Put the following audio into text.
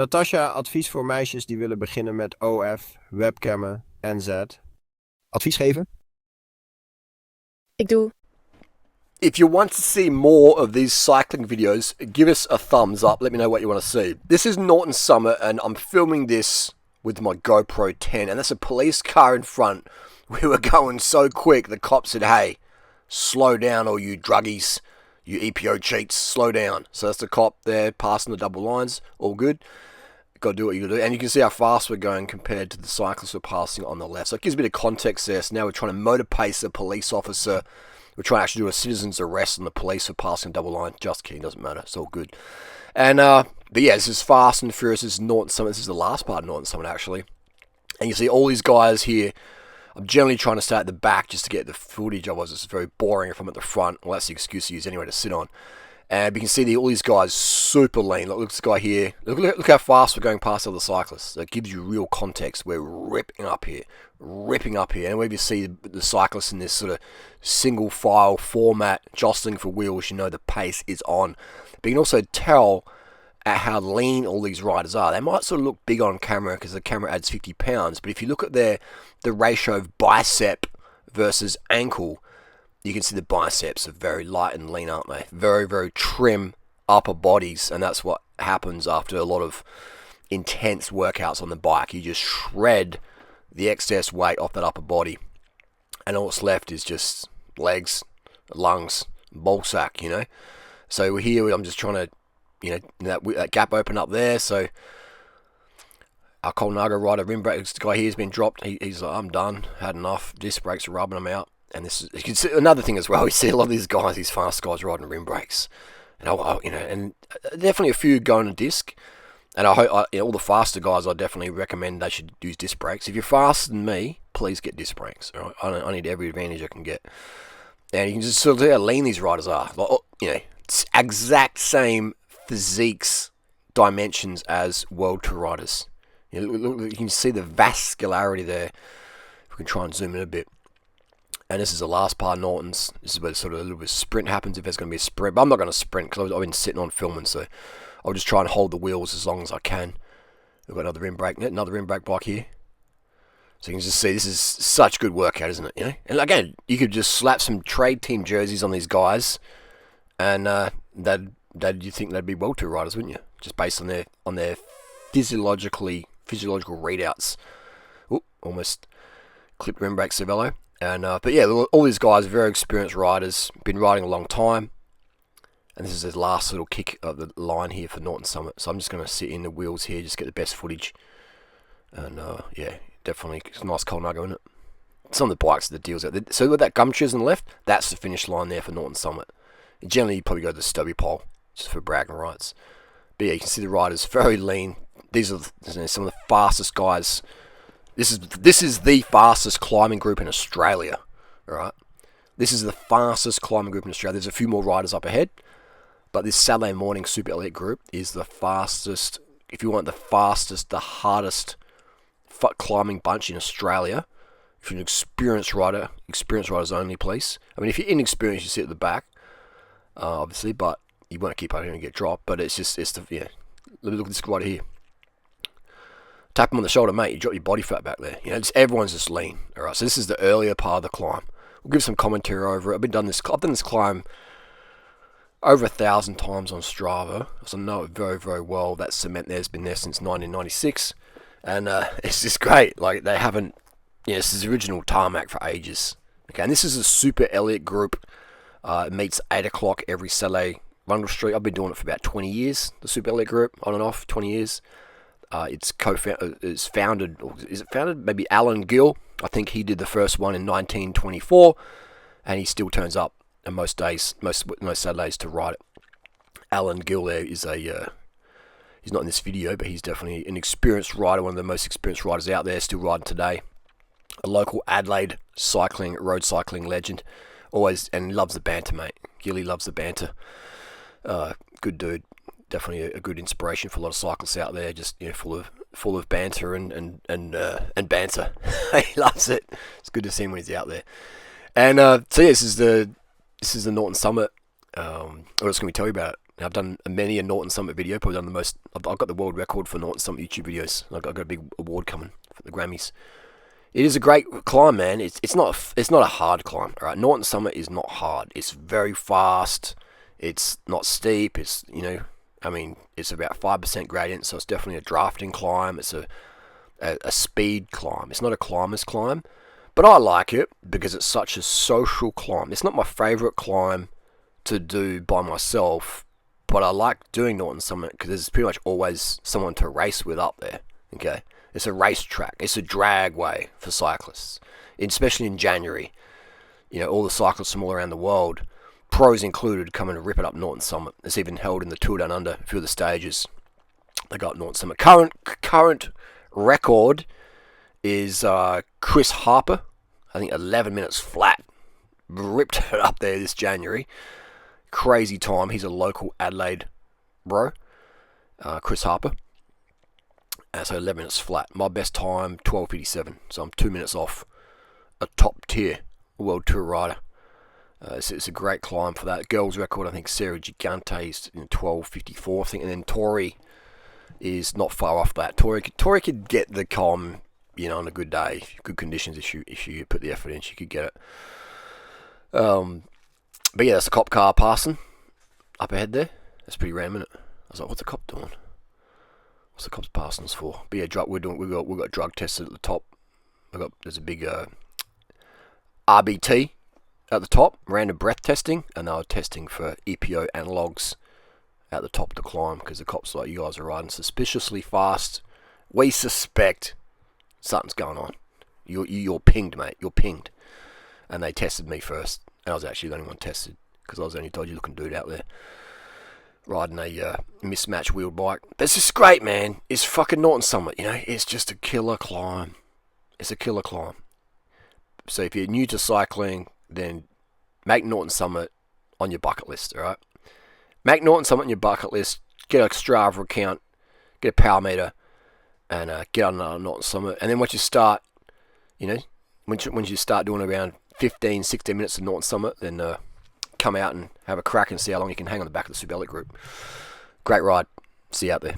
Natasja, advies voor meisjes die willen beginnen met OF, webcammen en Z. Advies geven? Ik doe. If you want to see more of these cycling videos, give us a thumbs up. Let me know what you want to see. This is Norton Summit, and I'm filming this with my GoPro 10, and that's a police car in front. We were going so quick, the cop said, "Hey, slow down, all you druggies, you EPO cheats, slow down." So that's the cop there passing the double lines, all good. Got to do what you got to do. And you can see how fast we're going compared to the cyclists we're passing on the left. So it gives a bit of context there. So now we're trying to motor pace a police officer. We're trying to actually do a citizen's arrest on the police for passing a double line. Just kidding, doesn't matter. It's all good. And, but yeah, this is Fast and Furious. This is Norton Summit. This is the last part of Norton Summit, actually. And you see all these guys here. I'm generally trying to stay at the back just to get the footage. Otherwise, it's very boring if I'm at the front. Well, that's the excuse I use anyway to sit on. And you can see all these guys super lean. Look at this guy here. Look how fast we're going past other cyclists. That gives you real context. We're ripping up here. And whenever you see the cyclists in this sort of single file format, jostling for wheels, you know the pace is on. But you can also tell at how lean all these riders are. They might sort of look big on camera because the camera adds 50 pounds. But if you look at the ratio of bicep versus ankle, you can see the biceps are very light and lean, aren't they? Very, very trim upper bodies, and that's what happens after a lot of intense workouts on the bike. You just shred the excess weight off that upper body, and all that's left is just legs, lungs, ball sack, So here I'm just trying to, that gap open up there, so our Colnago rider, rim brakes, this guy here has been dropped. He's like, I'm done, had enough. Disc brakes are rubbing him out. And this is, you can see another thing as well. We see a lot of these guys, these fast guys riding rim brakes, and and definitely a few going to disc. And I hope all the faster guys, I definitely recommend they should use disc brakes. If you're faster than me, please get disc brakes. All right? I need every advantage I can get. And you can just sort of see how lean these riders are. It's exact same physiques, dimensions as World Tour riders. You can see the vascularity there. If we can try and zoom in a bit. And this is the last part of Norton's. This is where sort of a little bit of sprint happens if there's going to be a sprint. But I'm not going to sprint because I've been sitting on filming, so I'll just try and hold the wheels as long as I can. We've got another rim brake bike here. So you can just see this is such good workout, isn't it? And again, you could just slap some trade team jerseys on these guys, and you think they'd be World Tour riders, wouldn't you? Just based on their physiological readouts. Oop, almost clipped rim brake Cervelo. And but yeah, all these guys are very experienced riders, been riding a long time. And this is the last little kick of the line here for Norton Summit. So I'm just going to sit in the wheels here, just get the best footage. And yeah, definitely, it's a nice Colnago, isn't it? Some of the bikes are the deals out there. So with that gum trees on the left, that's the finish line there for Norton Summit. And generally, you probably go to the stubby pole, just for bragging rights. But yeah, you can see the riders very lean. These are some of the fastest guys. This is the fastest climbing group in Australia, all right? This is the fastest climbing group in Australia. There's a few more riders up ahead, but this Saturday morning Super Elliot group is the fastest. If you want the fastest, the hardest climbing bunch in Australia, if you're an experienced riders only, please. I mean, if you're inexperienced, you sit at the back, obviously, but you want to keep up here and get dropped. But it's look at this rider here. Tap him on the shoulder, mate. You drop your body fat back there. Everyone's just lean. All right. So this is the earlier part of the climb. We'll give some commentary over it. I've done this climb over 1,000 times on Strava, so I know it very, very well. That cement there's been there since 1996, and it's just great. Like they haven't. This is original tarmac for ages. Okay, and this is a Super Elliot group. It meets 8 o'clock every Saturday, Rundle Street. I've been doing it for about 20 years. The Super Elliot group, on and off, 20 years. It's founded? Is it founded? Maybe Alan Gill. I think he did the first one in 1924, and he still turns up on most days, most Saturdays to ride it. Alan Gill there is he's not in this video, but he's definitely an experienced rider, one of the most experienced riders out there, still riding today. A local Adelaide road cycling legend, always, and loves the banter, mate. Gilly loves the banter. Good dude. Definitely a good inspiration for a lot of cyclists out there. Just full of banter and banter. He loves it. It's good to see him when he's out there. And so yeah, this is the Norton Summit. What else can we tell you about it? Now, I've done many a Norton Summit video, probably done the most. I've got the world record for Norton Summit YouTube videos. I've got a big award coming for the Grammys. It is a great climb, man. It's not a hard climb. All right, Norton Summit is not hard. It's very fast. It's not steep. It's it's about 5% gradient, so it's definitely a drafting climb. It's a speed climb. It's not a climber's climb, but I like it because it's such a social climb. It's not my favourite climb to do by myself, but I like doing Norton Summit because there's pretty much always someone to race with up there. Okay, it's a racetrack. It's a dragway for cyclists, especially in January. All the cyclists from all around the world, pros included, come and rip it up Norton Summit. It's even held in the Tour Down Under, a few of the stages. They got Norton Summit. Current record is Chris Harper. I think 11 minutes flat. Ripped it up there this January. Crazy time. He's a local Adelaide bro. Chris Harper. So 11 minutes flat. My best time, 12:57. So I'm 2 minutes off a top tier world tour rider. It's a great climb for that. Girls record, I think Sarah Gigante is in 12:54, I think. And then Tori is not far off that. Tori could get the climb, on a good day, good conditions. If you put the effort in, she could get it. But yeah, that's a cop car passing up ahead there. That's pretty random, isn't it? I was like, what's the cop doing? What's the cops passing us for? But yeah, we've got drug tested at the top. There's a big RBT at the top, random breath testing, and they were testing for EPO analogues at the top of the climb because the cops are like, you guys are riding suspiciously fast. We suspect something's going on. You're pinged, mate. You're pinged. And they tested me first. And I was actually the only one tested because I was the only dodgy looking dude out there riding a mismatched wheeled bike. But it's just great, man. It's fucking Norton Summit, It's just a killer climb. It's a killer climb. So if you're new to cycling, then make Norton Summit on your bucket list, alright? Make Norton Summit on your bucket list. Get a Strava account. Get a power meter. And get on Norton Summit. And then once you start, once you start doing around 15, 16 minutes of Norton Summit, then come out and have a crack and see how long you can hang on the back of the Super Elliots group. Great ride. See you out there.